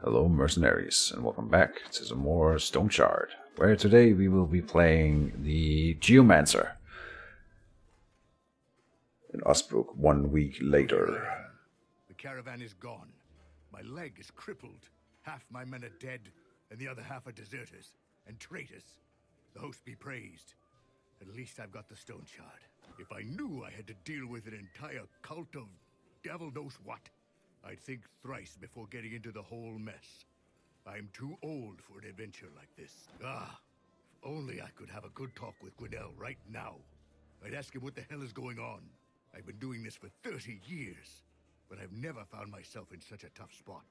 Hello mercenaries, and welcome back to some more Stoneshard, where today we will be playing the Geomancer in Osbrook 1 week later. The caravan is gone. My leg is crippled. Half my men are dead, and the other half are deserters and traitors. The host be praised. At least I've got the Stoneshard. If I knew I had to deal with an entire cult of devil knows what, I'd think thrice before getting into the whole mess. I'm too old for an adventure like this. If only I could have a good talk with Grinnell right now. I'd ask him what the hell is going on. I've been doing this for 30 years, but I've never found myself in such a tough spot.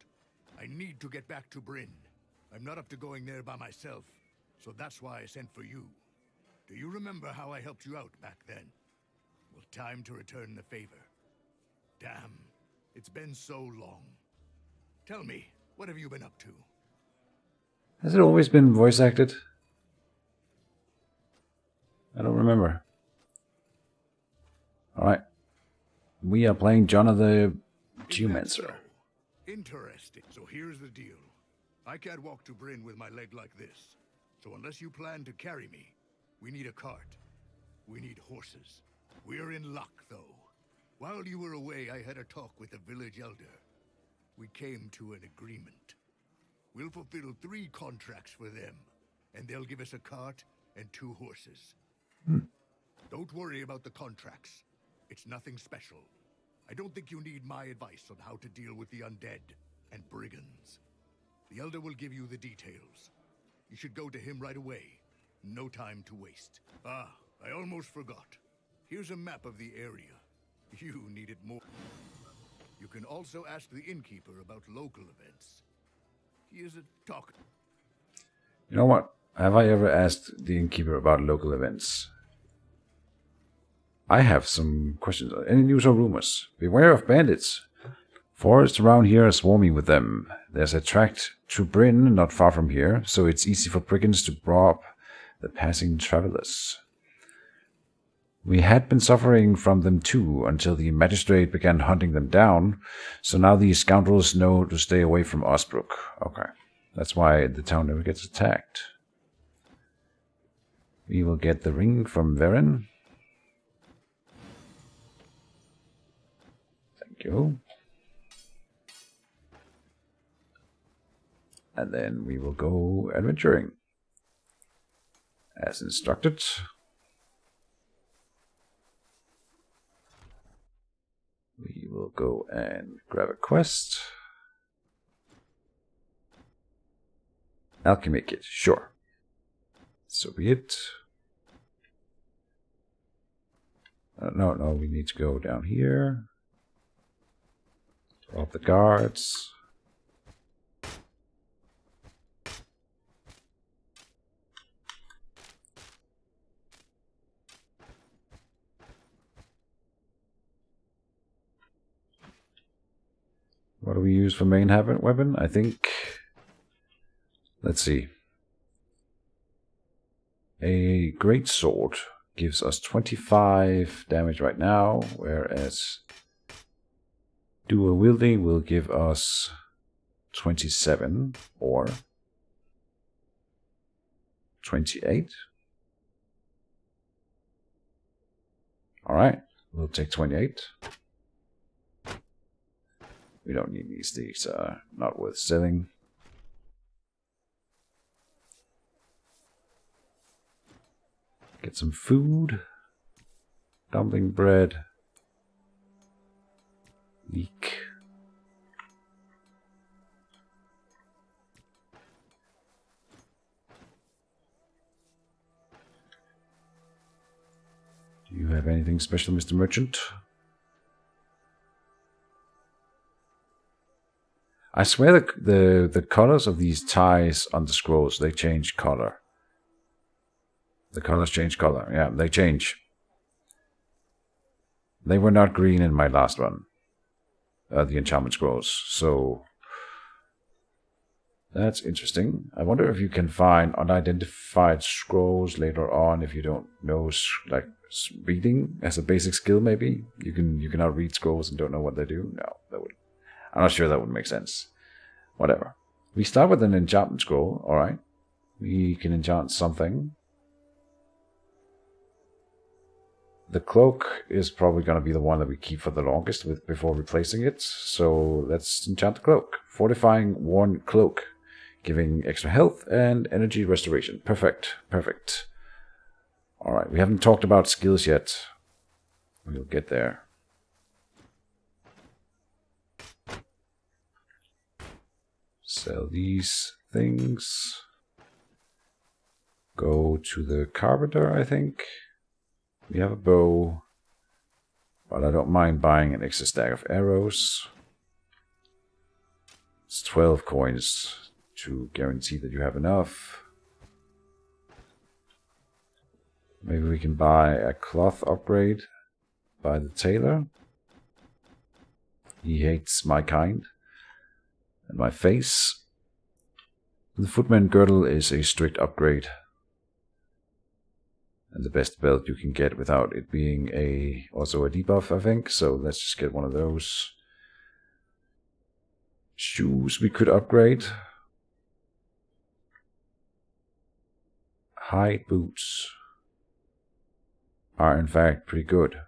I need to get back to Bryn. I'm not up to going there by myself, so that's why I sent for you. Do you remember how I helped you out back then? Well, time to return the favor. Damn. It's been so long. Tell me, what have you been up to? Has it always been voice acted? I don't remember. Alright. We are playing John of the Geomancer. So interesting. So here's the deal. I can't walk to Bryn with my leg like this. So unless you plan to carry me, we need a cart. We need horses. We're in luck, though. While you were away, I had a talk with the village elder. We came to an agreement. We'll fulfill 3 contracts for them, and they'll give us a cart and 2 horses. Don't worry about the contracts. It's nothing special. I don't think you need my advice on how to deal with the undead and brigands. The elder will give you the details. You should go to him right away. No time to waste. I almost forgot. Here's a map of the area. You need it more. You can also ask the innkeeper about local events. He is a talker. You know what? Have I ever asked the innkeeper about local events? I have some questions. Any news or rumors? Beware of bandits. Forests around here are swarming with them. There's a tract to Bryn not far from here, so it's easy for brigands to rob the passing travelers. We had been suffering from them too, until the magistrate began hunting them down, so now these scoundrels know to stay away from Osbrook. Okay, that's why the town never gets attacked. We will get the ring from Varen. Thank you. And then we will go adventuring, as instructed. We will go and grab a quest. Alchemy kit, sure. So be it. No, we need to go down here. Drop the guards. What do we use for main weapon? I think... Let's see. A great sword gives us 25 damage right now, whereas dual wielding will give us 27 or 28. Alright, we'll take 28. We don't need these are not worth selling. Get some food. Dumpling bread. Leek. Do you have anything special, Mr. Merchant? I swear the colors of these ties on the scrolls, they change color. The colors change color. Yeah, they change. They were not green in my last run. The enchantment scrolls. So that's interesting. I wonder if you can find unidentified scrolls later on if you don't know, like, reading as a basic skill maybe. You cannot read scrolls and don't know what they do. No, that would... I'm not sure that would make sense. Whatever. We start with an enchantment scroll, alright. We can enchant something. The cloak is probably going to be the one that we keep for the longest before replacing it. So let's enchant the cloak. Fortifying 1 cloak. Giving extra health and energy restoration. Perfect. Perfect. Alright, we haven't talked about skills yet. We'll get there. Sell these things. Go to the carpenter, I think. We have a bow, but I don't mind buying an extra stack of arrows. It's 12 coins to guarantee that you have enough. Maybe we can buy a cloth upgrade by the tailor. He hates my kind and my face. The footman girdle is a strict upgrade. And the best belt you can get without it being also a debuff, I think. So let's just get one of those. Shoes we could upgrade. Hide boots are in fact pretty good.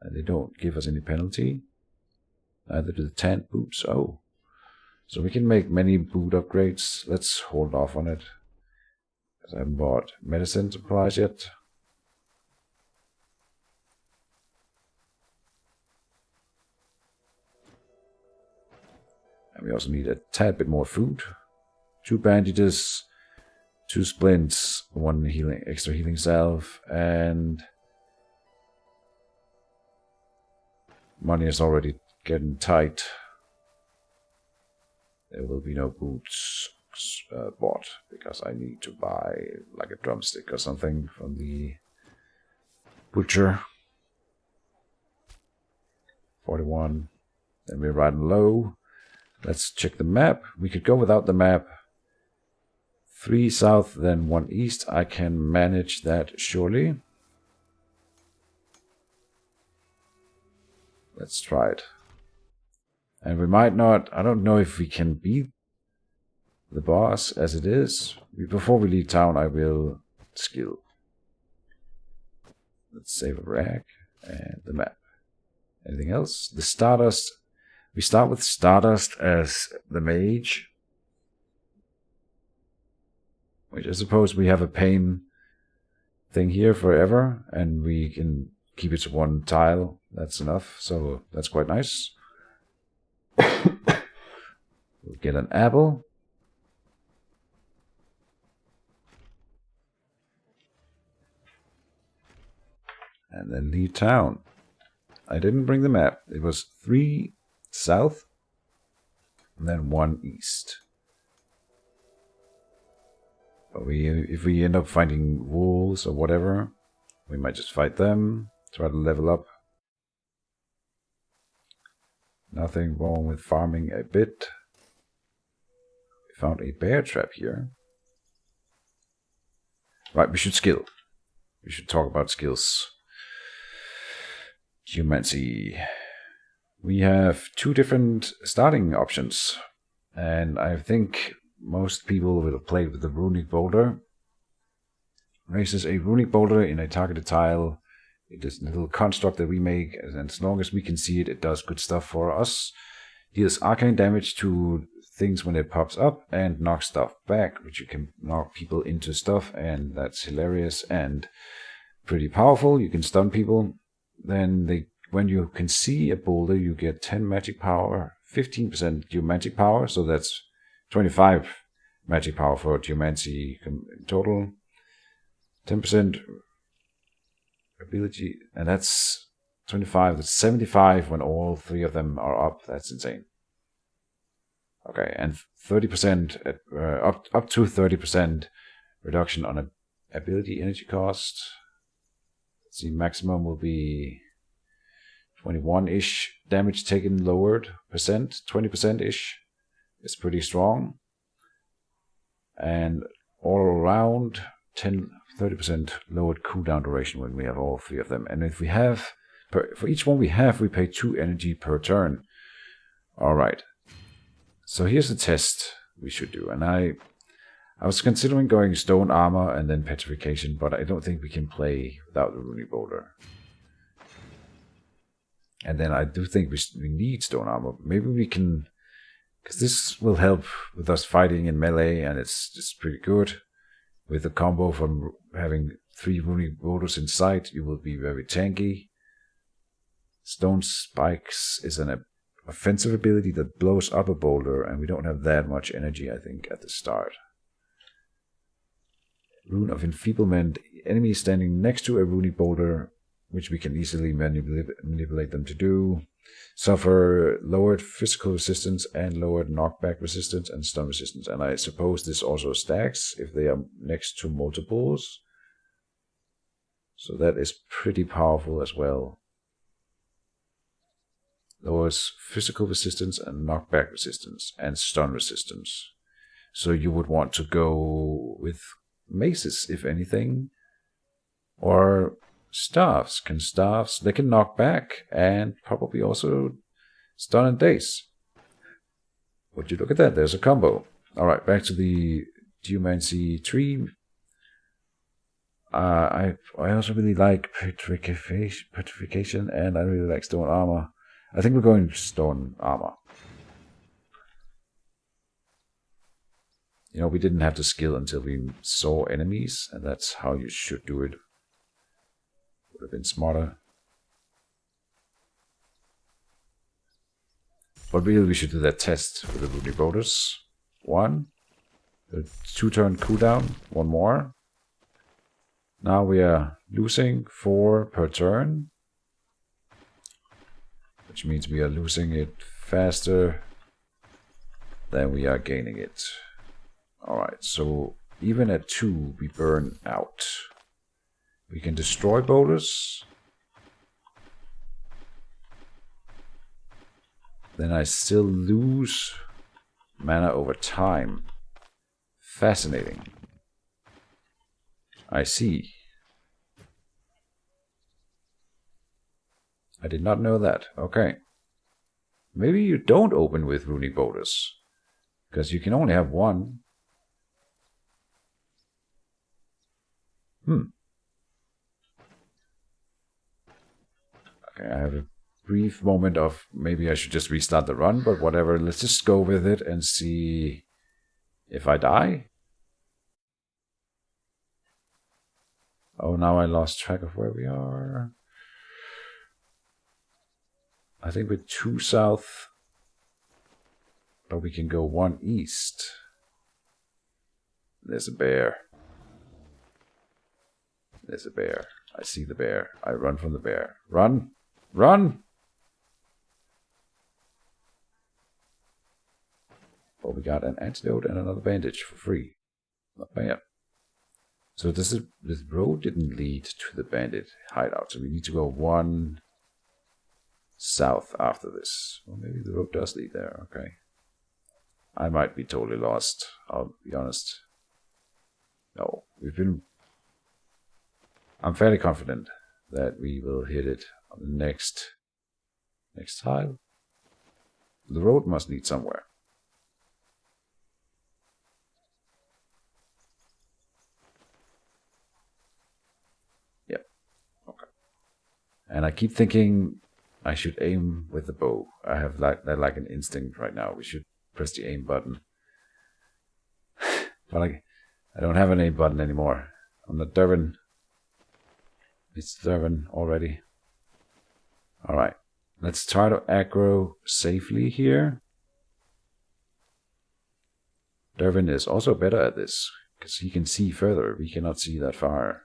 And they don't give us any penalty. Neither do the tent boots. Oh. So we can make many boot upgrades. Let's hold off on it. Because I haven't bought medicine supplies yet. And we also need a tad bit more food. 2 bandages, 2 splints, 1 extra healing salve, and money is already getting tight. There will be no boots bought, because I need to buy like a drumstick or something from the butcher. 41. Then we're riding low. Let's check the map. We could go without the map. 3 south, then 1 east. I can manage that surely. Let's try it. And we might not, I don't know if we can beat the boss as it is. Before we leave town, I will skill. Let's save a rag and the map. Anything else? The Stardust. We start with Stardust as the mage. Which I suppose we have a pain thing here forever. And we can keep it to 1 tile. That's enough. So that's quite nice. We'll get an apple. And then leave town. I didn't bring the map. It was 3 south. And then 1 east. But if we end up finding wolves or whatever, we might just fight them. Try to level up. Nothing wrong with farming a bit. We found a bear trap here. Right, we should skill. We should talk about skills. Geomancy. We have 2 different starting options. And I think most people will play with the runic boulder. Raises a runic boulder in a targeted tile. It is a little construct that we make, and as long as we can see it, it does good stuff for us. Deals arcane damage to things when it pops up, and knocks stuff back, which you can knock people into stuff, and that's hilarious and pretty powerful. You can stun people. Then when you can see a boulder, you get 10 magic power, 15% geomantic power, so that's 25 magic power for geomancy in total. 10% ability, and that's 25, that's 75 when all 3 of them are up. That's insane. Okay, and 30%, up to 30% reduction on ability energy cost. Let's see, maximum will be 21-ish damage taken lowered percent, 20%-ish. It's pretty strong. And all around 30% lowered cooldown duration when we have all 3 of them. And if we have, for each one we have, we pay 2 energy per turn. Alright. So here's the test we should do. And I was considering going stone armor and then petrification, but I don't think we can play without the runic boulder. And then I do think we need stone armor. Maybe we can, because this will help with us fighting in melee, and it's pretty good. With the combo from having 3 runic boulders in sight, you will be very tanky. Stone spikes is an offensive ability that blows up a boulder, and we don't have that much energy, I think, at the start. Rune of Enfeeblement. Enemies standing next to a runic boulder, which we can easily manipulate them to do, suffer lowered physical resistance and lowered knockback resistance and stun resistance. And I suppose this also stacks if they are next to multiples. So that is pretty powerful as well. Lowers physical resistance and knockback resistance and stun resistance. So you would want to go with maces, if anything, or staffs. They can knock back and probably also stun and daze. Would you look at that? There's a combo. Alright, back to the Geomancer tree. I also really like petrification, and I really like stone armor. I think we're going stone armor. You know, we didn't have the skill until we saw enemies, and that's how you should do it. Would have been smarter. But really, we should do that test with the runic boulders. 1. A 2-turn cooldown. 1 more. Now we are losing 4 per turn. Which means we are losing it faster than we are gaining it. Alright, so even at 2 we burn out. We can destroy boulders. Then I still lose mana over time. Fascinating. I see. I did not know that. Okay. Maybe you don't open with runic boulders, because you can only have 1. Okay, I have a brief moment of maybe I should just restart the run, but whatever. Let's just go with it and see if I die. Oh, now I lost track of where we are. I think we're 2 south, but we can go 1 east. There's a bear. There's a bear. I see the bear. I run from the bear. Run! Run! Well, we got an antidote and another bandage for free. Not bad. So this road didn't lead to the bandit hideout, so we need to go 1 south after this. Well, maybe the road does lead there. Okay. I might be totally lost, I'll be honest. No, I'm fairly confident that we will hit it on the next tile. The road must lead somewhere. Yep. Okay. And I keep thinking I should aim with the bow. I have that like an instinct right now. We should press the aim button. But I don't have an aim button anymore. I'm not Durban. It's Durban already. Alright. Let's try to aggro safely here. Durban is also better at this, because he can see further. We cannot see that far.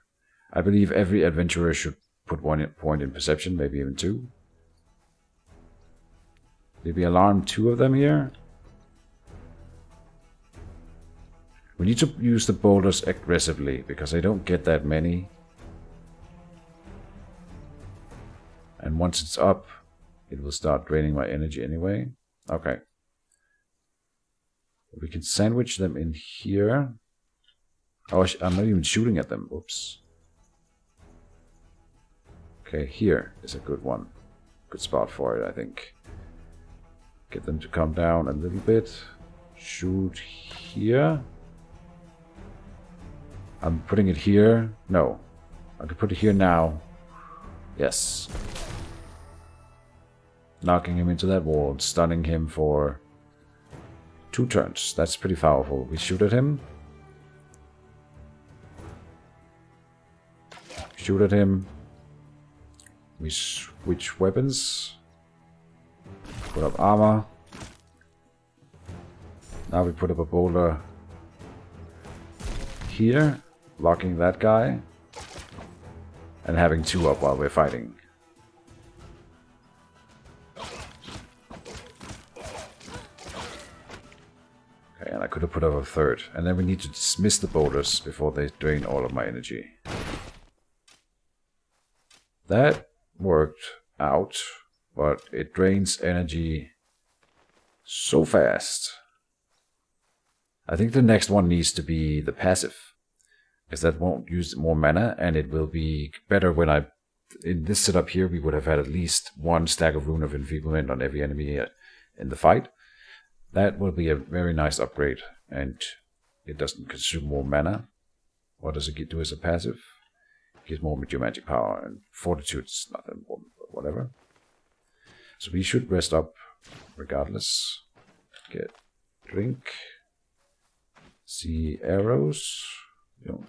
I believe every adventurer should put 1 point in perception, maybe even 2. Did we alarm 2 of them here? We need to use the boulders aggressively, because I don't get that many. And once it's up, it will start draining my energy anyway. Okay. We can sandwich them in here. Oh, I'm not even shooting at them. Oops. Okay, here is a good one. Good spot for it, I think. Get them to come down a little bit. Shoot here. I'm putting it here. No. I can put it here now. Yes. Knocking him into that wall. Stunning him for 2 turns. That's pretty powerful. We shoot at him. Shoot at him. We switch weapons. Put up armor. Now we put up a boulder here, blocking that guy, and having 2 up while we're fighting. Okay, and I could have put up a 3rd. And then we need to dismiss the boulders before they drain all of my energy. That worked out, but it drains energy so fast. I think the next one needs to be the passive, because that won't use more mana, and it will be better when in this setup here, we would have had at least 1 stack of Rune of Enfeeblement on every enemy in the fight. That will be a very nice upgrade, and it doesn't consume more mana. What does it do as a passive? Gives more geomantic power, and fortitude is not that important, but whatever. So we should rest up regardless. Get drink. See arrows. Don't.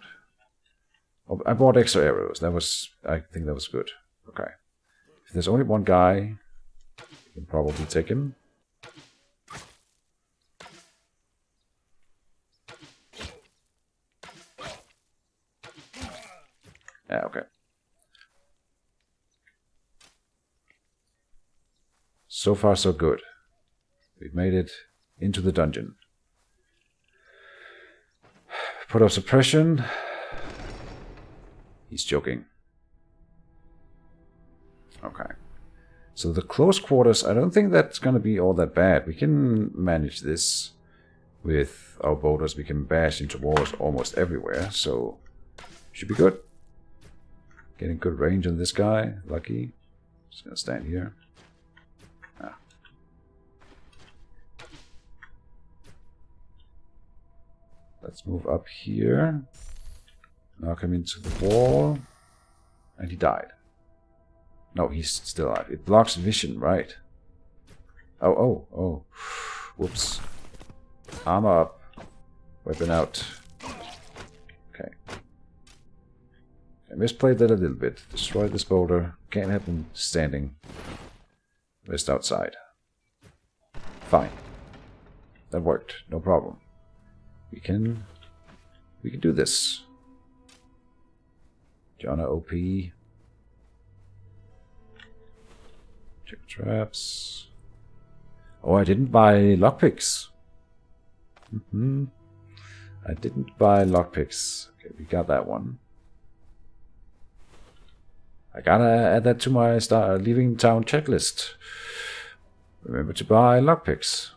Oh, I bought extra arrows. I think that was good. Okay. If there's only one guy, we can probably take him. Yeah, okay. So far, so good. We've made it into the dungeon. Put up suppression. He's joking. Okay. So the close quarters, I don't think that's going to be all that bad. We can manage this with our boulders. We can bash into walls almost everywhere, so should be good. Getting good range on this guy. Lucky. Just gonna stand here. Ah. Let's move up here. Knock him into the wall. And he died. No, he's still alive. It blocks vision, right? Oh. Whoops. Armor up. Weapon out. Okay. I misplayed that a little bit. Destroy this boulder. Can't have him standing. Rest outside. Fine. That worked. No problem. We can do this. Jana OP. Check traps. Oh, I didn't buy lockpicks. I didn't buy lockpicks. Okay, we got that one. I gotta add that to my leaving town checklist. Remember to buy lockpicks.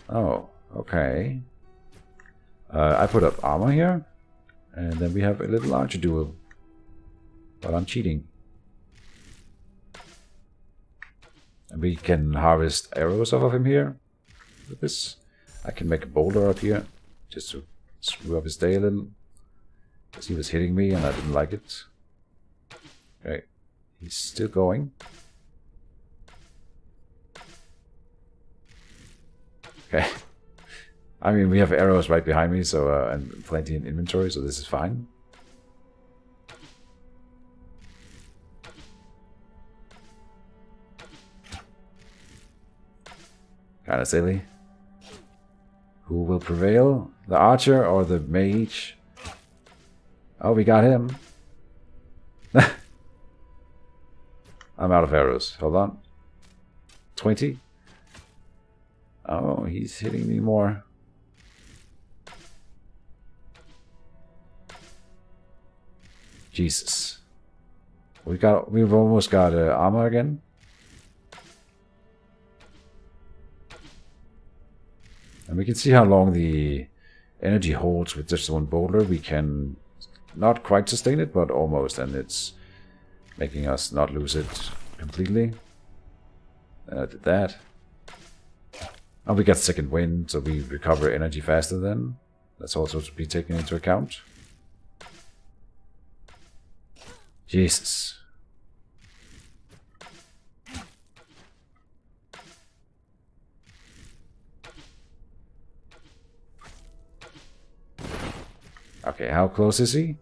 Oh, okay. I put up armor here, and then we have a little archer duel. But I'm cheating. And we can harvest arrows off of him here with this. I can make a boulder up here just to screw up his day a little. Because he was hitting me and I didn't like it. Okay, he's still going. Okay. I mean, we have arrows right behind me, so and plenty in inventory, so this is fine. Kinda silly. Who will prevail? The archer or the mage? Oh, we got him. I'm out of arrows. Hold on. 20? Oh, he's hitting me more. Jesus. We've almost got armor again. And we can see how long the energy holds with just one boulder. We can not quite sustain it, but almost, and it's making us not lose it completely. Did that. Oh, we got second wind, so we recover energy faster then. That's also to be taken into account. Jesus. Okay, how close is he?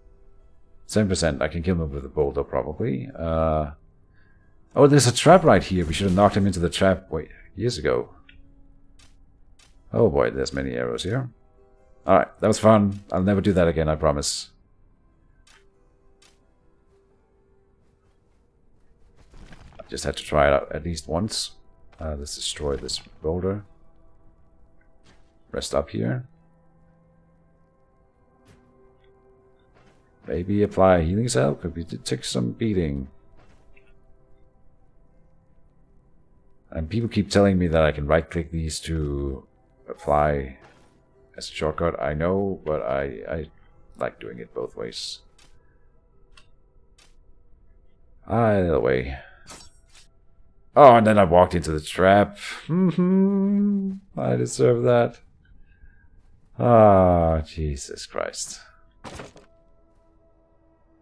7%. I can kill him with a boulder, probably. Oh, there's a trap right here. We should have knocked him into the trap, wait, years ago. Oh boy, there's many arrows here. Alright, that was fun. I'll never do that again, I promise. I just had to try it out at least once. Let's destroy this boulder. Rest up here. Maybe apply a healing salve, because we did take some beating. And people keep telling me that I can right-click these to apply as a shortcut. I know, but I like doing it both ways. Either way. Oh, and then I walked into the trap. I deserve that. Ah, Jesus Christ.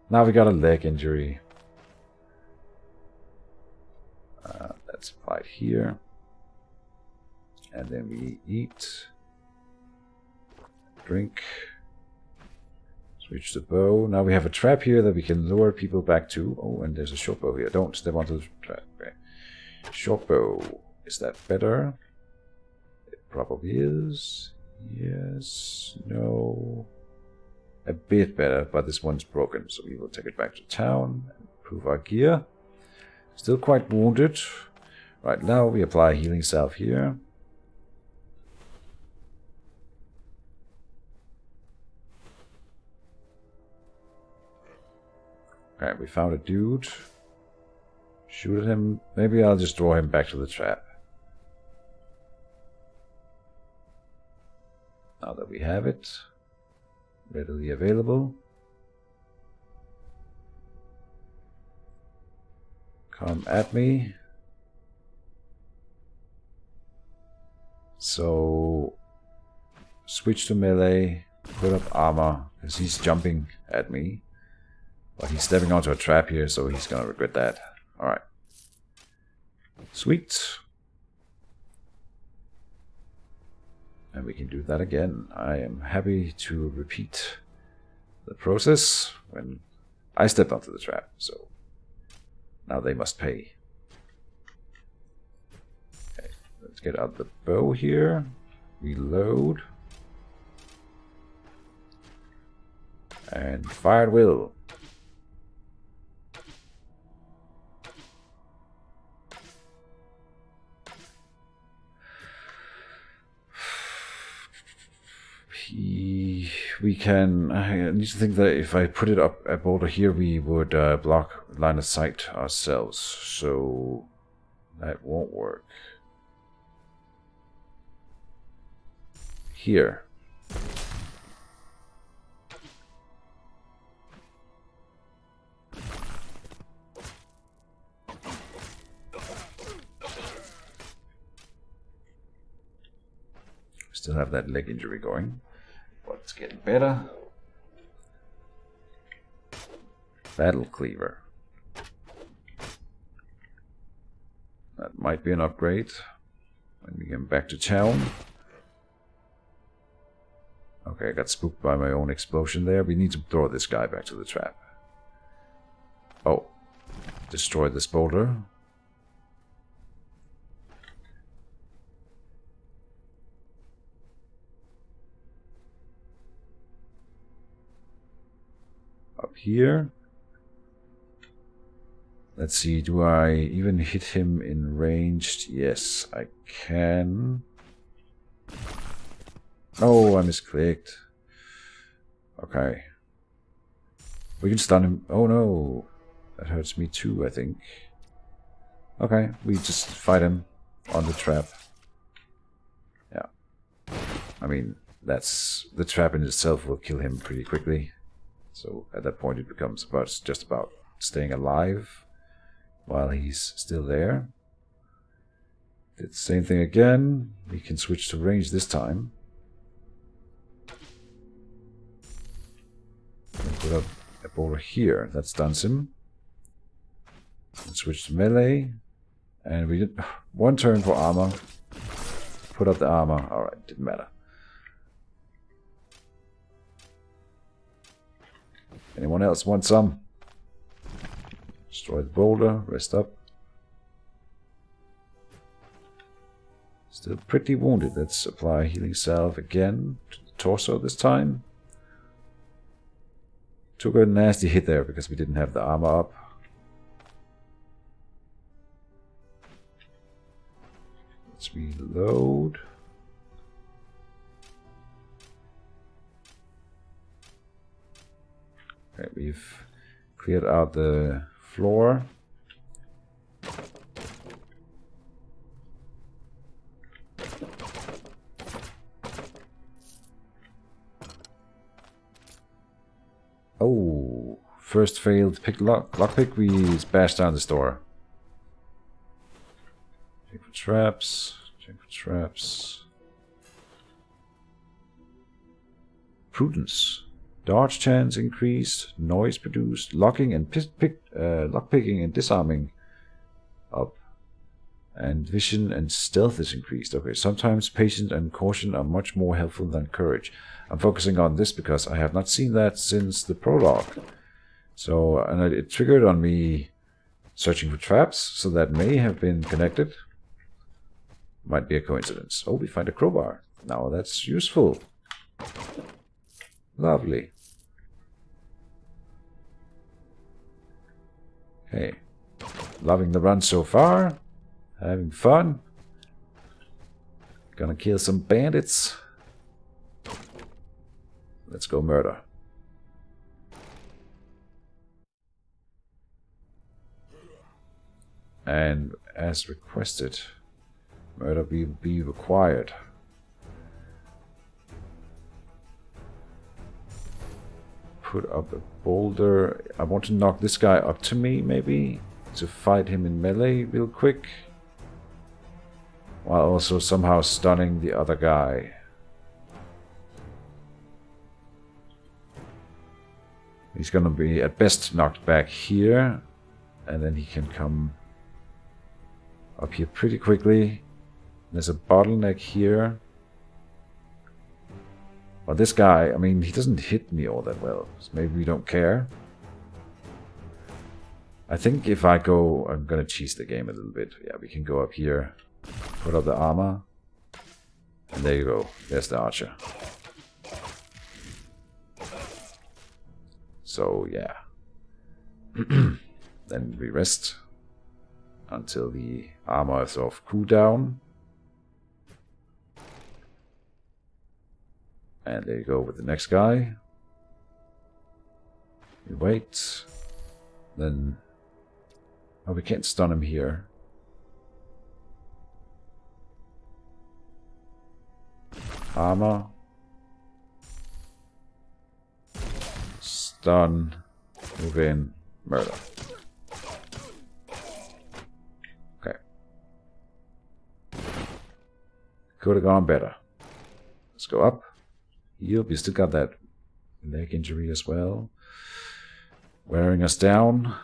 Now we got a leg injury. That's applied here. And then we eat. Drink. Switch the bow. Now we have a trap here that we can lure people back to. Oh, and there's a short bow here. Don't step onto the trap. Okay. Short bow. Is that better? It probably is. Yes. No. A bit better, but this one's broken, so we will take it back to town and improve our gear. Still quite wounded. Right now we apply healing salve here. Okay, we found a dude. Shoot at him. Maybe I'll just draw him back to the trap. Now that we have it readily available. Come at me. So switch to melee, put up armor, because he's jumping at me. But he's stepping onto a trap here, so he's gonna regret that. Alright. Sweet. And we can do that again. I am happy to repeat the process when I step onto the trap. So now they must pay. Okay, let's get out the bow here. Reload. And fire at will. We can. I need to think that if I put it up a boulder here, we would block line of sight ourselves. So that won't work. Here. Still have that leg injury going. But it's getting better. Battle Cleaver. That might be an upgrade when we get back to town. Okay, I got spooked by my own explosion there. We need to throw this guy back to the trap. Oh. Destroy this boulder. Up here. Let's see, do I even hit him in ranged? Yes, I can. Oh, I misclicked. Okay. We can stun him. Oh no. That hurts me too, I think. Okay, we just fight him on the trap. Yeah. I mean, that's... the trap in itself will kill him pretty quickly. So at that point it becomes just about staying alive while he's still there. Did the same thing again. We can switch to range this time. And put up a boulder here. That stuns him. And switch to melee. And we did 1 turn for armor. Put up the armor. Alright, didn't matter. Anyone else want some? Destroy the boulder. Rest up. Still pretty wounded. Let's apply healing salve again to the torso this time. Took a nasty hit there because we didn't have the armor up. Let's reload. Okay, we've cleared out the floor. Oh, first failed pick lockpick. We bashed down this door. Check for traps. Check for traps. Prudence. Dodge chance increased. Noise produced. Locking and lockpicking and disarming up. And vision and stealth is increased. Okay, sometimes patience and caution are much more helpful than courage. I'm focusing on this because I have not seen that since the prologue. So, and it triggered on me searching for traps, so that may have been connected. Might be a coincidence. Oh, we find a crowbar. Now that's useful. Lovely. Okay. Loving the run so far. Having fun. Gonna kill some bandits. Let's go murder. And as requested, murder will be required. Put up a boulder. I want to knock this guy up to me, maybe, to fight him in melee real quick. While also somehow stunning the other guy. He's gonna be at best knocked back here. And then he can come up here pretty quickly. There's a bottleneck here. But this guy, I mean, he doesn't hit me all that well. So maybe we don't care. I think if I go, I'm gonna cheese the game a little bit. Yeah, we can go up here. Put up the armor. And there you go. There's the archer. So, yeah. Then we rest until the armor is off cooldown. And there you go with the next guy. We wait. Then... oh, we can't stun him here. Armor. Stun. Move in. Murder. Okay. Could have gone better. Let's go up. Heal. We still got that leg injury as well. Wearing us down.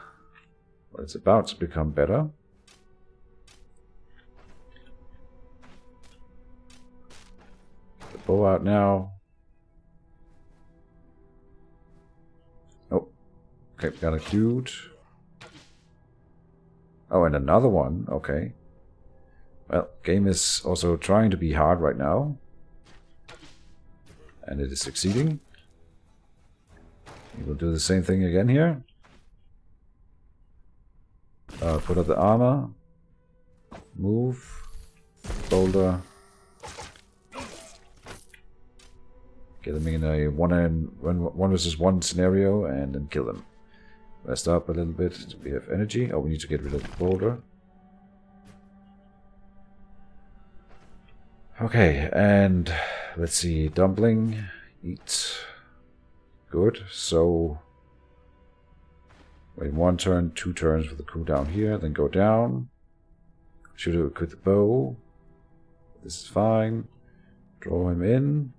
But it's about to become better. The bow out now. Oh. Okay, we got a dude. Oh, and another one. Okay. Well, game is also trying to be hard right now. And it is succeeding. We will do the same thing again here. Put up the armor. Move. Boulder. Get them in a one versus one scenario and then kill them. Rest up a little bit. Do we have energy? Oh, we need to get rid of the boulder. Okay, and let's see. Dumpling. Eat. Good. So wait 1 turn, 2 turns for the cooldown here, then go down. Should have equipped the bow. This is fine. Draw him in.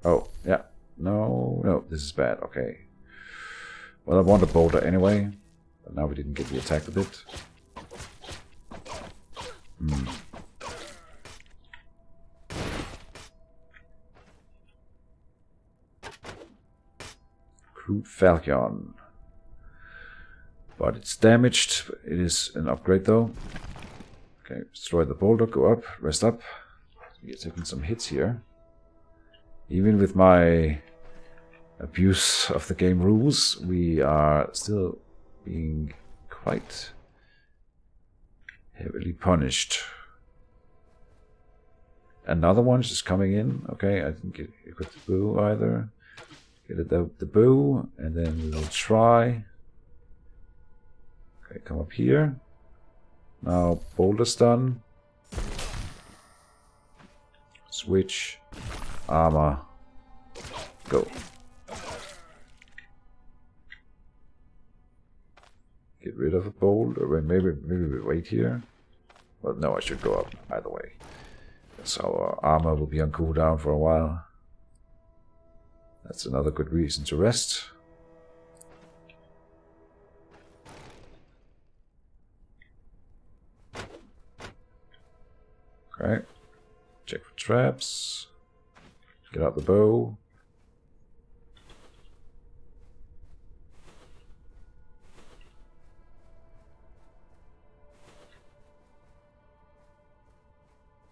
Oh, yeah. No, this is bad. Okay. Well, I want a boulder anyway. But now we didn't get the attack with it. Crude Falcon. But it's damaged. It is an upgrade though. Okay, destroy the boulder, go up, rest up. We're taking some hits here. Even with my abuse of the game rules, we are still being quite heavily punished. Another one's just coming in. Okay, I didn't get equip the bow either. Get the bow, and then we will try. Okay, come up here. Now boulder stun. Switch. Armor. Go. Get rid of a boulder. Maybe we wait here. Well, no, I should go up either way. So our armor will be on cooldown for a while. That's another good reason to rest. Okay. Check for traps. Get out the bow.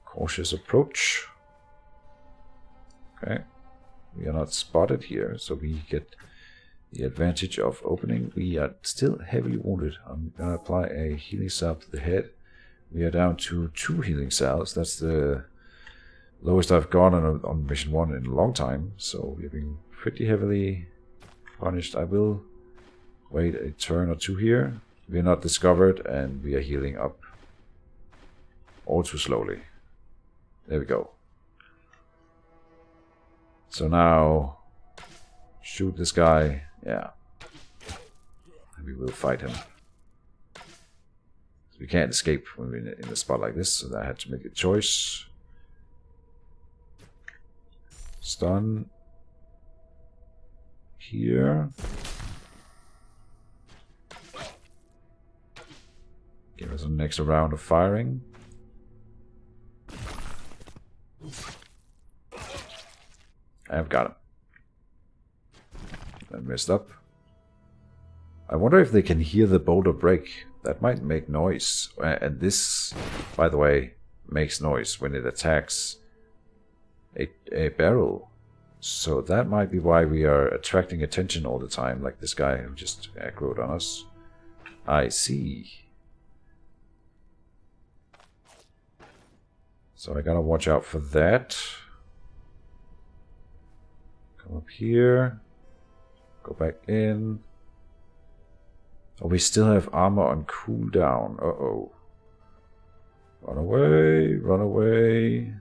Cautious approach. Okay. We are not spotted here, so we get the advantage of opening. We are still heavily wounded. I'm going to apply a healing salve to the head. We are down to 2 healing salves. That's the lowest I've gone on mission 1 in a long time. So we're being pretty heavily punished. I will wait a turn or 2 here. We are not discovered and we are healing up. All too slowly. There we go. So now, shoot this guy. Yeah. And we will fight him. We can't escape when we're in a spot like this, so I had to make a choice. Stun. Here. Give us an extra round of firing. I've got him. I messed up. I wonder if they can hear the boulder break. That might make noise. And this, by the way, makes noise when it attacks a barrel. So that might be why we are attracting attention all the time, like this guy who just aggroed on us. I see. So I gotta watch out for that. Come up here. Go back in. Oh, we still have armor on cooldown. Uh-oh. Run away, run away.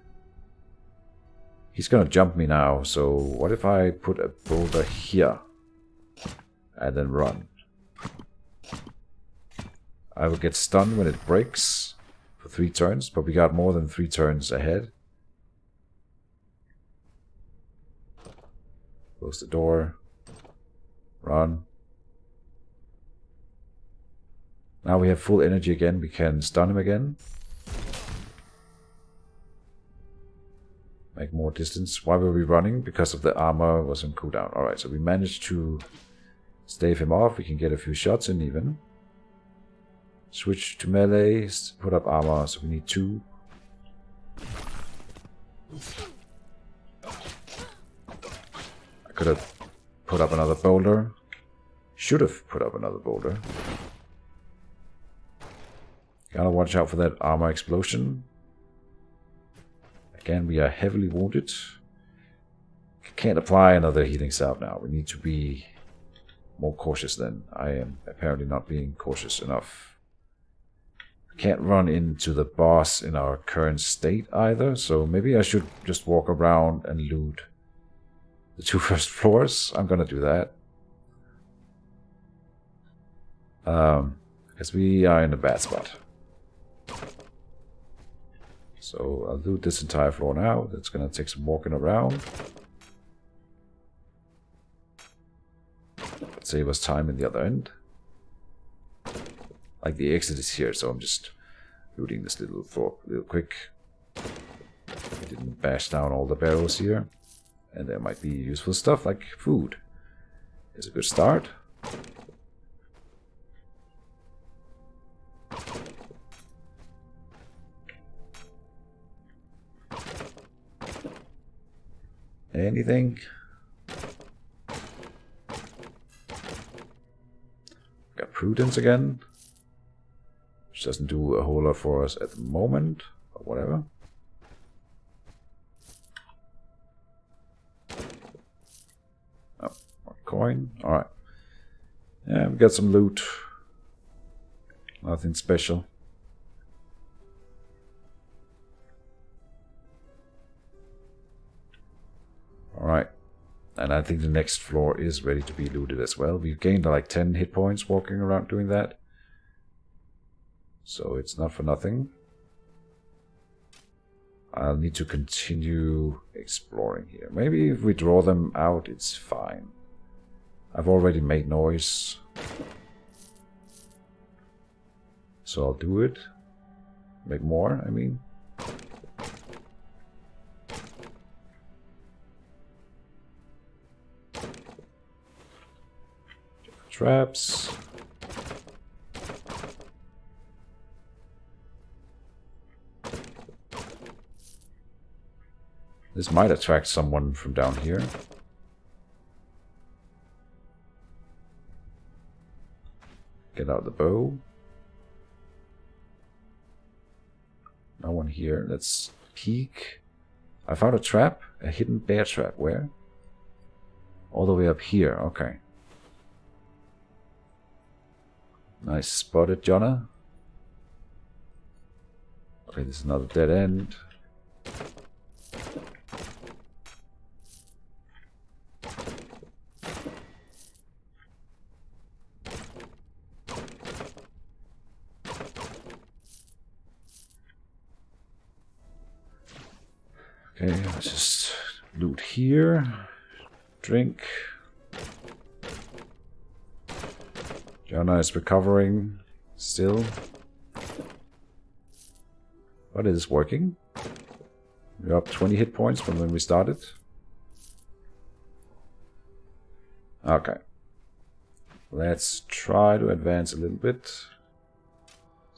He's gonna jump me now, so what if I put a boulder here? And then run. I will get stunned when it breaks for 3 turns, but we got more than 3 turns ahead. Close the door. Run. Now we have full energy again. We can stun him again. Make more distance. Why were we running? Because of the armor was on cooldown. Alright, so we managed to stave him off. We can get a few shots in even. Switch to melee. Put up armor. So we need 2. I could have put up another boulder. Should have put up another boulder. Gotta watch out for that armor explosion. Again, we are heavily wounded. Can't apply another healing salve now. We need to be more cautious then. I am apparently not being cautious enough. Can't run into the boss in our current state either, so maybe I should just walk around and loot the 2 first floors. I'm gonna do that. Because we are in a bad spot. So I'll loot this entire floor now. That's gonna take some walking around. Save us time in the other end. Like the exit is here, so I'm just looting this little floor real quick. Didn't bash down all the barrels here. And there might be useful stuff like food. It's a good start. Anything? Got prudence again. Which doesn't do a whole lot for us at the moment, but whatever. Oh, one coin. Alright. Yeah, we got some loot. Nothing special. Alright. And I think the next floor is ready to be looted as well. We've gained like 10 hit points walking around doing that. So it's not for nothing. I'll need to continue exploring here. Maybe if we draw them out, it's fine. I've already made noise. So I'll do it. Make more, I mean. Traps. This might attract someone from down here. Get out the bow. No one here. Let's peek. I found a trap. A hidden bear trap. Where? All the way up here. Okay. Nice spotted, Jonna. Okay, this is another dead end. Okay, let's just loot here. Drink. Jonna is recovering still. But it is working. We're up 20 hit points from when we started. Okay. Let's try to advance a little bit.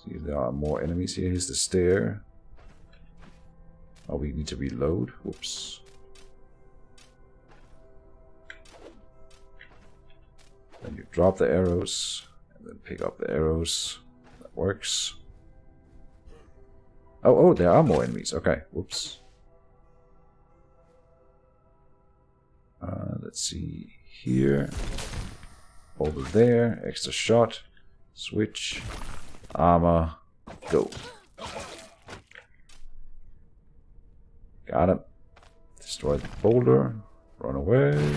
See if there are more enemies here. Here's the stair. Oh, we need to reload. Whoops. Then you drop the arrows and then pick up the arrows. That works. Oh, there are more enemies. Okay, whoops. Let's see here. Over there. Extra shot. Switch. Armor. Go. Got him. Destroy the boulder. Run away.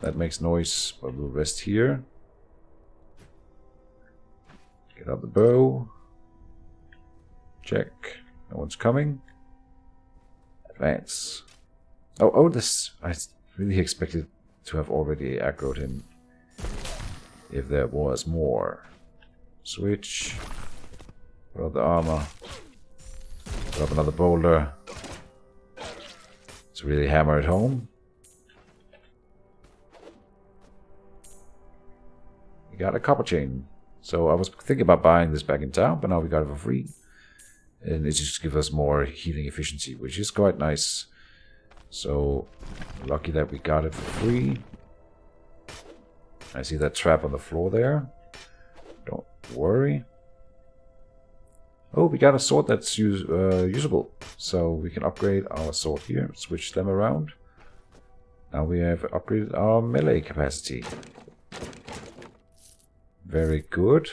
That makes noise, but we'll rest here. Get out the bow. Check. No one's coming. Advance. Oh, this... I really expected to have already aggroed him. If there was more. Switch. Put up the armor. Put up another boulder. To really hammer it home. We got a copper chain. So I was thinking about buying this back in town, but now we got it for free. And it just gives us more healing efficiency, which is quite nice. So lucky that we got it for free. I see that trap on the floor there. Don't worry. Oh, we got a sword that's usable. So we can upgrade our sword here. Switch them around. Now we have upgraded our melee capacity. Very good.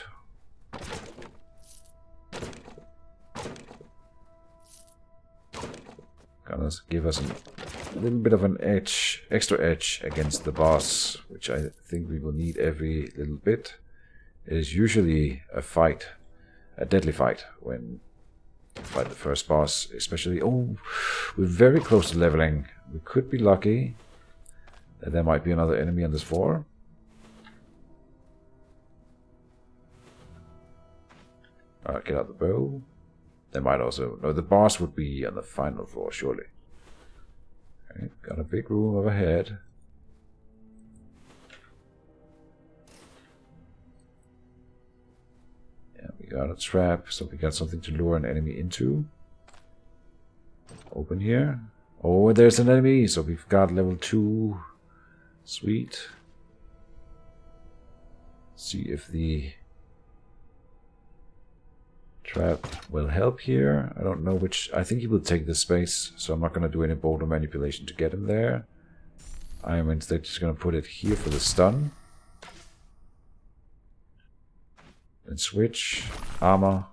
Gonna give us a little bit of an edge, extra edge against the boss, which I think we will need every little bit. It is usually a fight, a deadly fight, when you fight the first boss, especially... Oh, we're very close to leveling. We could be lucky that there might be another enemy on this floor. Alright, get out the bow. There might also... No, the boss would be on the final floor, surely. Okay, got a big room overhead. Yeah, we got a trap, so we got something to lure an enemy into. Open here. Oh, there's an enemy, so we've got level 2. Sweet. See if the trap will help here. I don't know which... I think he will take this space, so I'm not going to do any boulder manipulation to get him there. I am instead just going to put it here for the stun. And switch. Armor.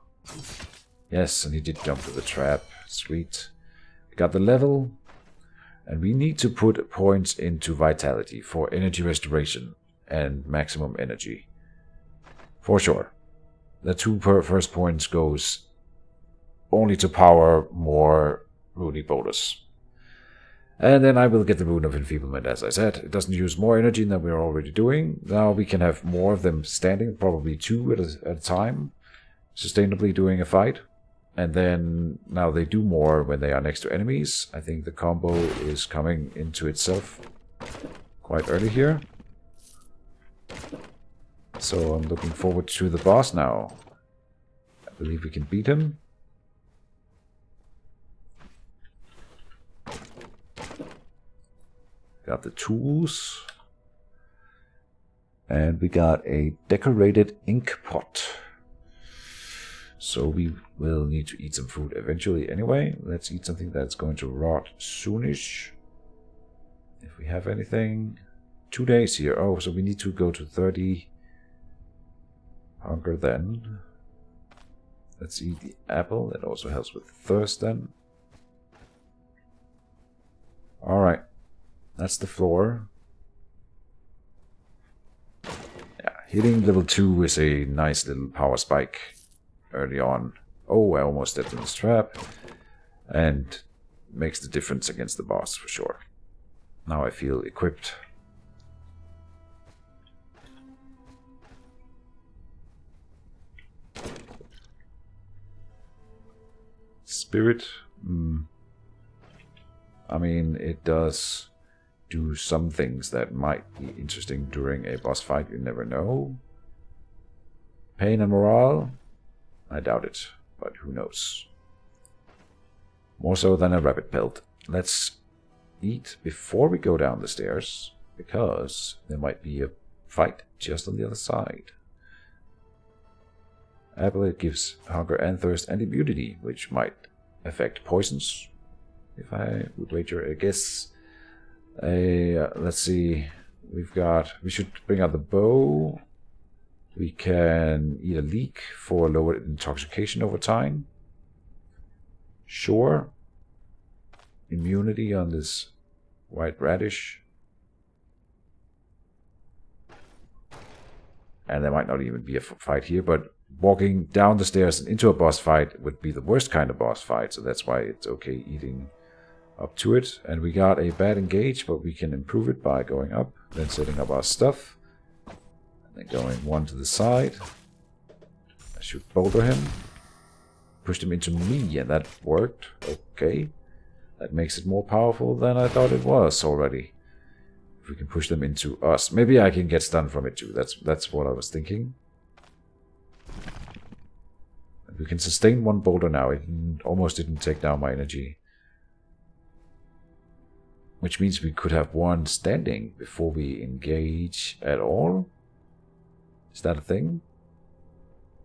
Yes, and he did jump to the trap. Sweet. We got the level. And we need to put points into vitality for energy restoration and maximum energy. For sure. The 2 first points goes only to power more runic boulders. And then I will get the Rune of Enfeeblement, as I said. It doesn't use more energy than we're already doing. Now we can have more of them standing, probably 2 at a time, sustainably doing a fight. And then now they do more when they are next to enemies. I think the combo is coming into itself quite early here. So I'm looking forward to the boss now. I believe we can beat him. Got the tools. And we got a decorated ink pot. So we will need to eat some food eventually anyway. Let's eat something that's going to rot soonish. If we have anything. 2 days here. Oh, so we need to go to 30 hunger then. Let's eat the apple. That also helps with thirst then. Alright. That's the floor. Yeah, hitting level 2 is a nice little power spike early on. Oh, I almost stepped in this trap. And makes the difference against the boss for sure. Now I feel equipped. Spirit. I mean, it does do some things that might be interesting during a boss fight. You never know. Pain and morale? I doubt it, but who knows. More so than a rabbit pelt. Let's eat before we go down the stairs, because there might be a fight just on the other side. Apple, it gives hunger and thirst and immunity, which might affect poisons. If I would wager a guess. Let's see. We should bring out the bow. We can eat a leek for lower intoxication over time. Sure. Immunity on this white radish. And there might not even be a fight here, but walking down the stairs and into a boss fight would be the worst kind of boss fight, so that's why it's okay eating up to it. And we got a bad engage, but we can improve it by going up, then setting up our stuff, and then going one to the side. I should boulder him. Pushed him into me, and that worked. Okay. That makes it more powerful than I thought it was already. If we can push them into us. Maybe I can get stunned from it too. That's what I was thinking. And we can sustain one boulder now. It almost didn't take down my energy. Which means we could have one standing before we engage at all. Is that a thing?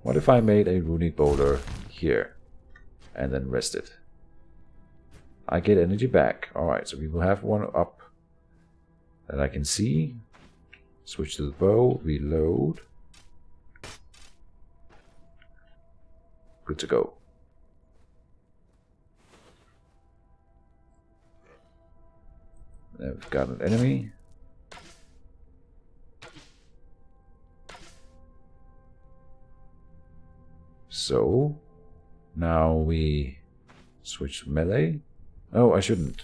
What if I made a runic boulder here and then rested? I get energy back. Alright, so we will have one up that I can see. Switch to the bow, reload. Good to go. We've got an enemy. So now we switch to melee. Oh, I shouldn't.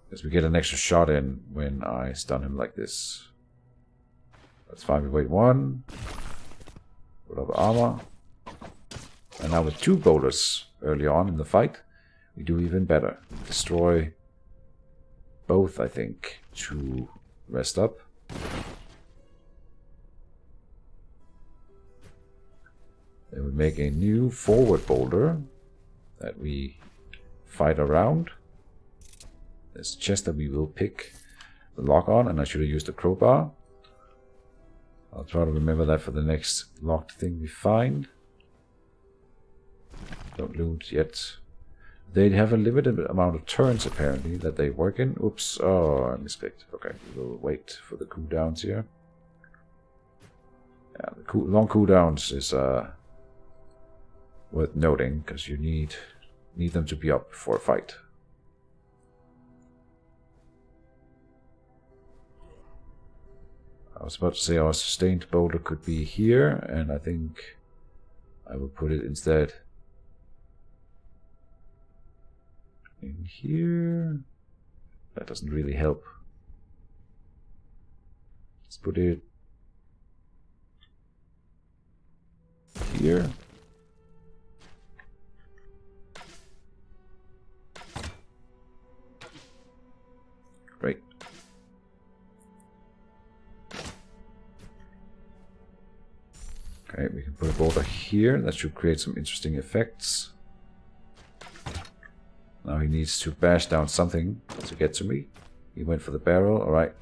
Because we get an extra shot in when I stun him like this. That's fine. We wait 1. Put up armor. And now with 2 boulders early on in the fight, we do even better. Destroy both, I think, to rest up. Then we make a new forward boulder that we fight around. There's a chest that we will pick the lock on, and I should have used the crowbar. I'll try to remember that for the next locked thing we find. Don't loot yet. They have a limited amount of turns apparently that they work in. Oops, oh, I misclicked. Okay, we'll wait for the cooldowns here. Yeah, the long cooldowns is worth noting because you need them to be up for a fight. I was about to say our sustained boulder could be here, and I think I will put it instead in here. That doesn't really help. Let's put it here. Great. Okay, we can put a boulder here. That should create some interesting effects. Now he needs to bash down something to get to me. He went for the barrel. Alright.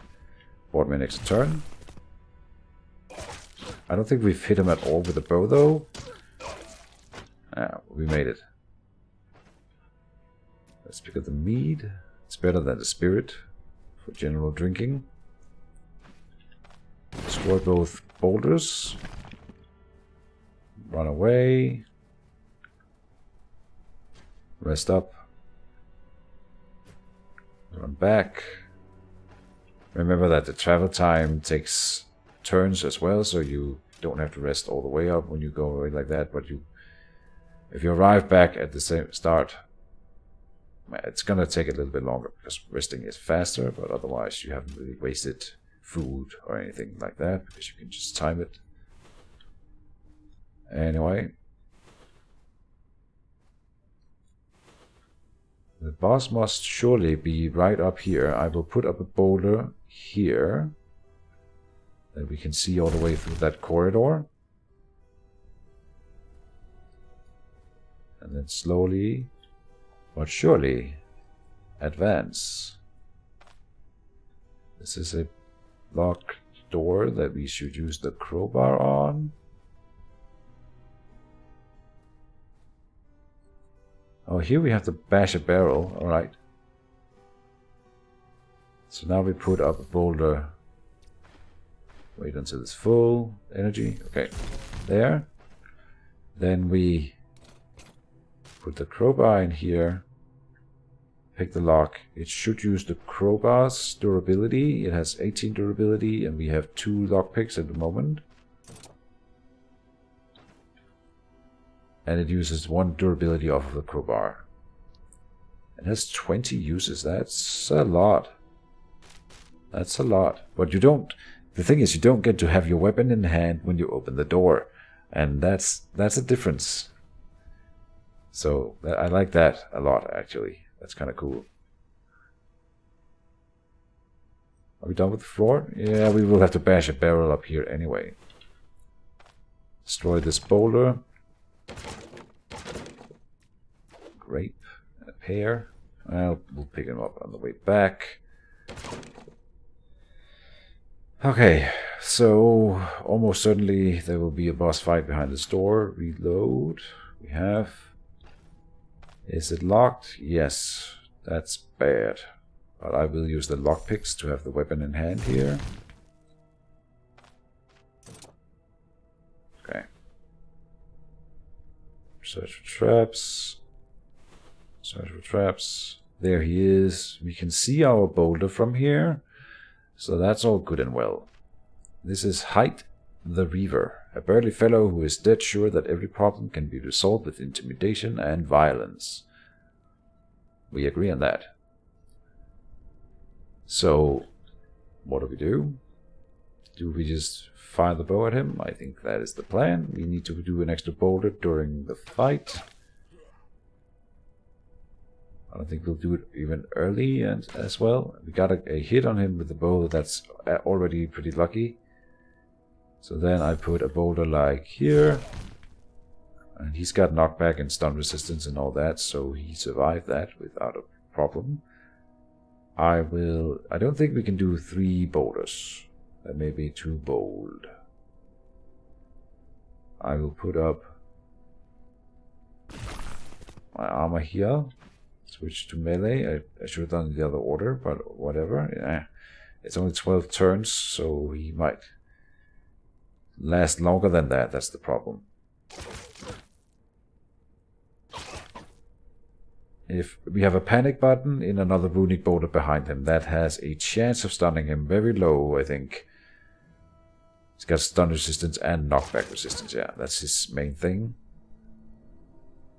Bought me an extra turn. I don't think we've hit him at all with the bow though. Ah, we made it. Let's pick up the mead. It's better than the spirit for general drinking. Destroy both boulders. Run away. Rest up. Run back. Remember that the travel time takes turns as well, so you don't have to rest all the way up when you go away like that, but if you arrive back at the same start, it's gonna take a little bit longer because resting is faster, but otherwise you haven't really wasted food or anything like that because you can just time it. Anyway, the boss must surely be right up here. I will put up a boulder here that we can see all the way through that corridor. And then slowly but surely advance. This is a locked door that we should use the crowbar on. Oh, here we have to bash a barrel. Alright. So now we put up a boulder. Wait until it's full energy. Okay, there. Then we put the crowbar in here. Pick the lock. It should use the crowbar's durability. It has 18 durability, and we have 2 lockpicks at the moment. And it uses 1 durability off of the crowbar. It has 20 uses. That's a lot. That's a lot. But you don't... The thing is, you don't get to have your weapon in hand when you open the door. And that's a difference. So, I like that a lot, actually. That's kind of cool. Are we done with the floor? Yeah, we will have to bash a barrel up here anyway. Destroy this boulder. Grape and a pear. Well, we'll pick them up on the way back. Okay, so almost certainly there will be a boss fight behind this door. Reload. We have. Is it locked? Yes. That's bad. But I will use the lockpicks to have the weapon in hand here. Okay. Search for traps. Search for traps. There he is. We can see our boulder from here. So that's all good and well. This is Height the Reaver, a burly fellow who is dead sure that every problem can be resolved with intimidation and violence. We agree on that. So, what do? Do we just fire the bow at him? I think that is the plan. We need to do an extra boulder during the fight. I don't think we'll do it even early and as well. We got a hit on him with the bow. That's already pretty lucky. So then I put a boulder like here. And he's got knockback and stun resistance and all that. So he survived that without a problem. I don't think we can do 3 boulders. That may be too bold. I will put up my armor here. Switch to melee. I should have done the other order, but whatever. Yeah. It's only 12 turns, so he might last longer than that. That's the problem. If we have a panic button in another runic boulder behind him, that has a chance of stunning him very low, I think. He's got stun resistance and knockback resistance. Yeah, that's his main thing.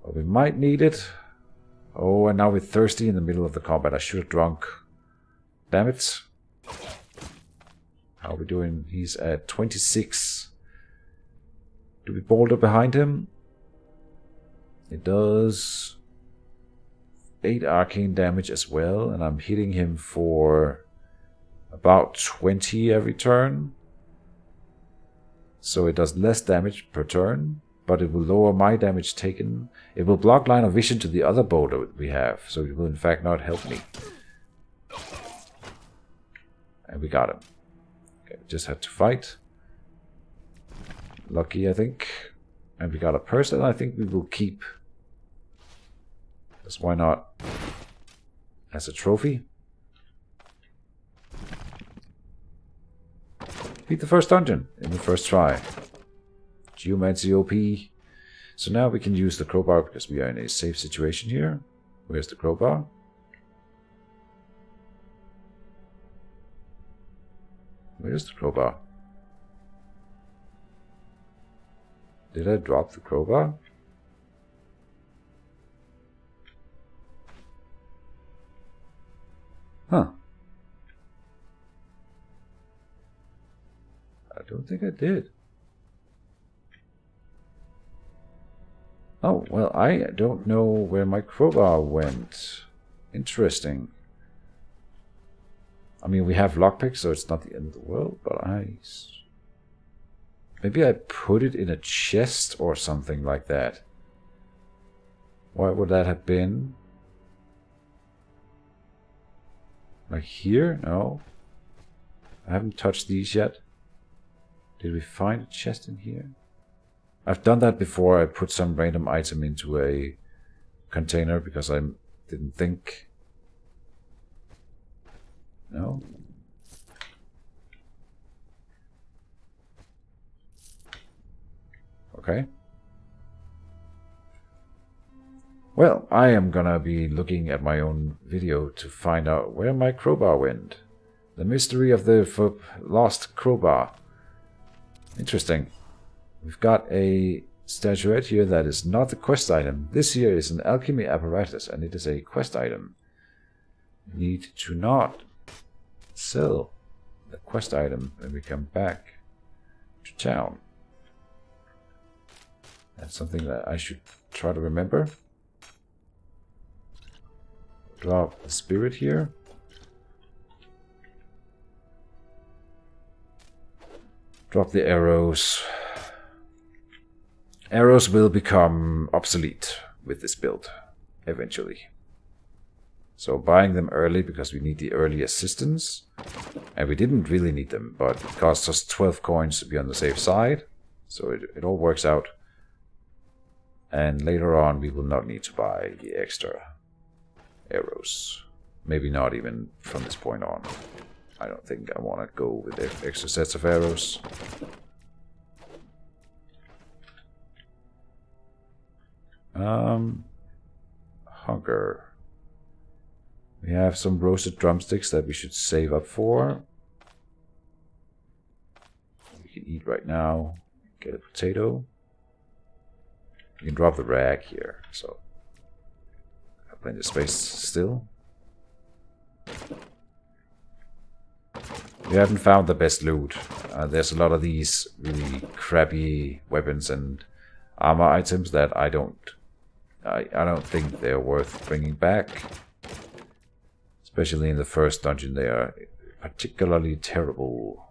But we might need it. Oh, and now we're thirsty in the middle of the combat. I should have drunk. Damn it. How are we doing? He's at 26. Do we boulder behind him? It does 8 arcane damage as well, and I'm hitting him for about 20 every turn. So it does less damage per turn, but it will lower my damage taken. It will block line of vision to the other boulder we have, so it will in fact not help me. And we got him. Okay, we just had to fight. Lucky, I think. And we got a person I think we will keep. Because why not? As a trophy. Beat the first dungeon in the first try. Geomancer OP. So now we can use the crowbar because we are in a safe situation here. Where's the crowbar? Where's the crowbar? Did I drop the crowbar? Huh. I don't think I did. Oh, well, I don't know where my crowbar went. Interesting. I mean, we have lockpicks, so it's not the end of the world, but maybe I put it in a chest or something like that. What would that have been? Like here? No. I haven't touched these yet. Did we find a chest in here? I've done that before. I put some random item into a container because I didn't think. No? Okay. Well, I am gonna be looking at my own video to find out where my crowbar went. The mystery of the lost crowbar. Interesting. We've got a statuette here that is not a quest item. This here is an alchemy apparatus and it is a quest item. We need to not sell the quest item when we come back to town. That's something that I should try to remember. Drop the spirit here. Drop the arrows. Arrows will become obsolete with this build, eventually. So buying them early because we need the early assistance. And we didn't really need them, but it costs us 12 coins to be on the safe side. So it all works out. And later on we will not need to buy the extra arrows. Maybe not even from this point on. I don't think I want to go with extra sets of arrows. Hunger. We have some roasted drumsticks that we should save up for. We can eat right now. Get a potato. You can drop the rag here, so I have plenty of space still. We haven't found the best loot. There's a lot of these really crappy weapons and armor items that I don't think they're worth bringing back. Especially in the first dungeon, they are particularly terrible.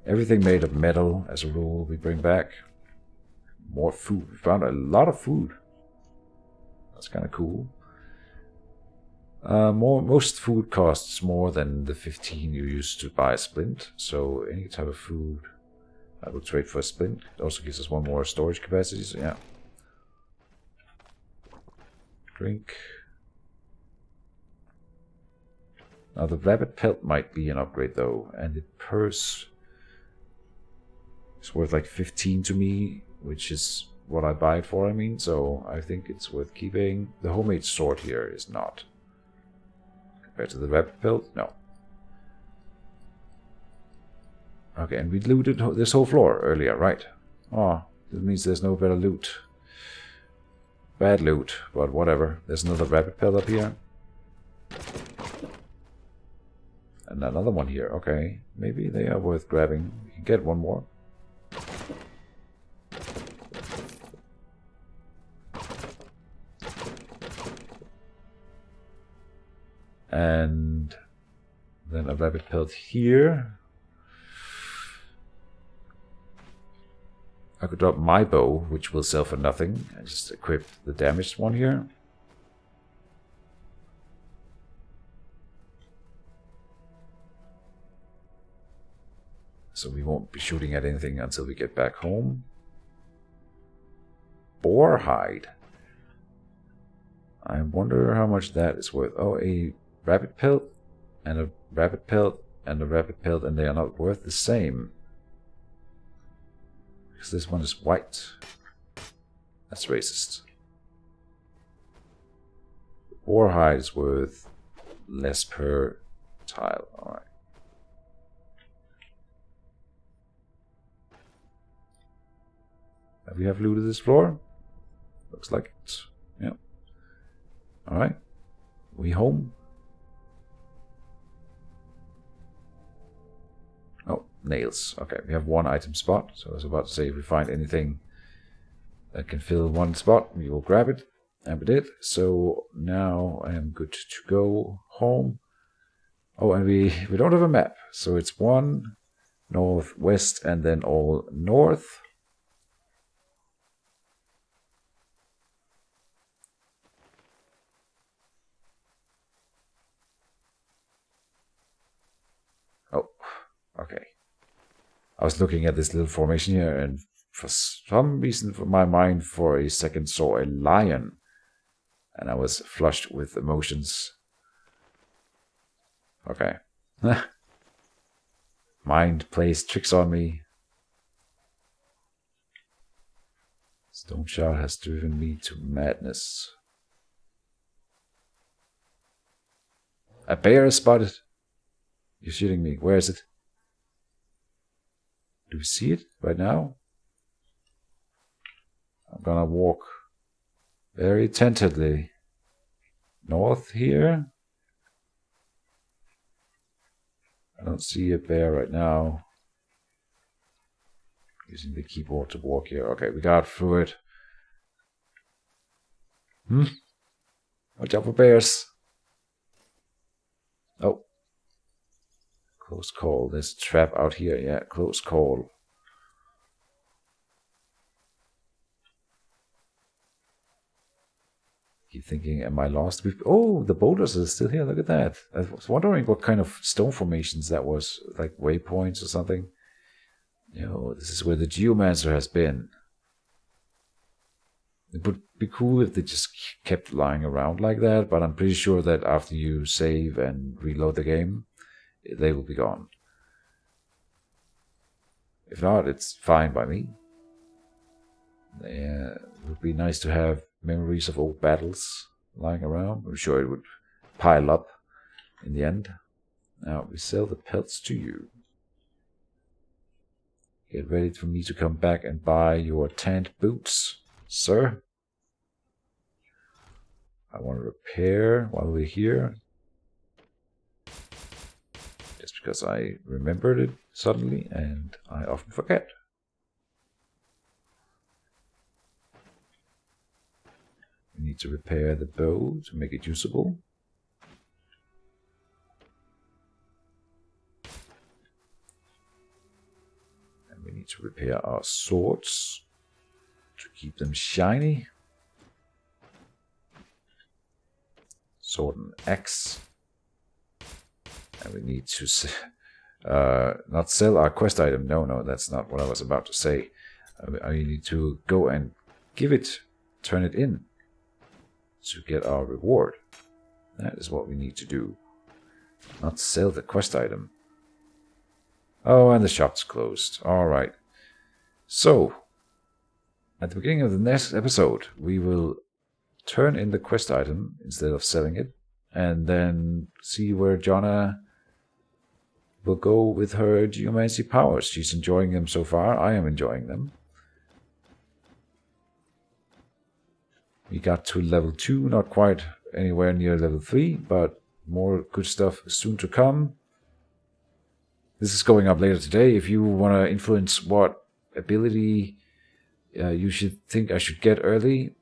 Everything made of metal, as a rule, we bring back. More food. We found a lot of food. That's kind of cool. Most food costs more than the 15 you use to buy a splint. So any type of food, I will trade for a splint. It also gives us one more storage capacity. So yeah. Drink. Now the rabbit pelt might be an upgrade though, and the purse. It's worth like 15 to me, which is what I buy it for, I mean, so I think it's worth keeping. The homemade sword here is not. Compared to the rabbit pelt, no. Okay, and we looted this whole floor earlier, right? Oh, that means there's no better loot. Bad loot, but whatever. There's another rabbit pelt up here. And another one here, okay. Maybe they are worth grabbing. We can get one more. And then a rabbit pelt here. I could drop my bow, which will sell for nothing, and just equip the damaged one here. So we won't be shooting at anything until we get back home. Boar hide. I wonder how much that is worth. Oh, a rabbit pelt and a rabbit pelt and a rabbit pelt, and they are not worth the same. Because this one is white. That's racist. Boar hide is worth less per tile. Alright. Have we looted this floor? Looks like it. Yeah. Alright. We home? Oh, nails. Okay, we have one item spot. So I was about to say, if we find anything that can fill one spot, we will grab it. And we did. So now I am good to go home. Oh, and we don't have a map. So it's one northwest and then all north. Oh, okay. I was looking at this little formation here, and for some reason, for my mind, for a second saw a lion, and I was flushed with emotions. Okay. Mind plays tricks on me. Stoneshard has driven me to madness. A bear is spotted. You're shooting me. Where is it? Do we see it right now? I'm gonna walk very tentatively north here. I don't see a bear right now. Using the keyboard to walk here. Okay, we got through it. Watch out for bears. Oh. Close call. There's a trap out here. Yeah, close call. Keep thinking, am I lost? Oh, the boulders are still here. Look at that. I was wondering what kind of stone formations that was. Like waypoints or something. You know, this is where the Geomancer has been. It would be cool if they just kept lying around like that, but I'm pretty sure that after you save and reload the game, they will be gone. If not, it's fine by me. Yeah, it would be nice to have memories of old battles. lying around. I'm sure it would pile up in the end. Now we sell the pelts to you. Get ready for me to come back and buy your tanned boots, sir. I want to repair while we're here. Just because I remembered it suddenly and I often forget. We need to repair the bow to make it usable. And we need to repair our swords to keep them shiny. Sword and axe. And we need to not sell our quest item. No, that's not what I was about to say. I need to go and give it, turn it in to get our reward. That is what we need to do. Not sell the quest item. Oh, and the shop's closed. Alright. So, at the beginning of the next episode, we will turn in the quest item instead of selling it, and then see where Jonna will go with her geomancy powers. She's enjoying them so far. I am enjoying them. We got to level 2, not quite anywhere near level 3, but more good stuff soon to come. This is going up later today. If you want to influence what ability you should think I should get early,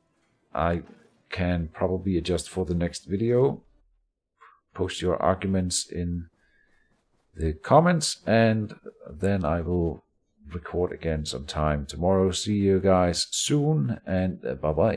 I can probably adjust for the next video. Post your arguments in the comments, and then I will record again sometime tomorrow. See you guys soon, and bye bye.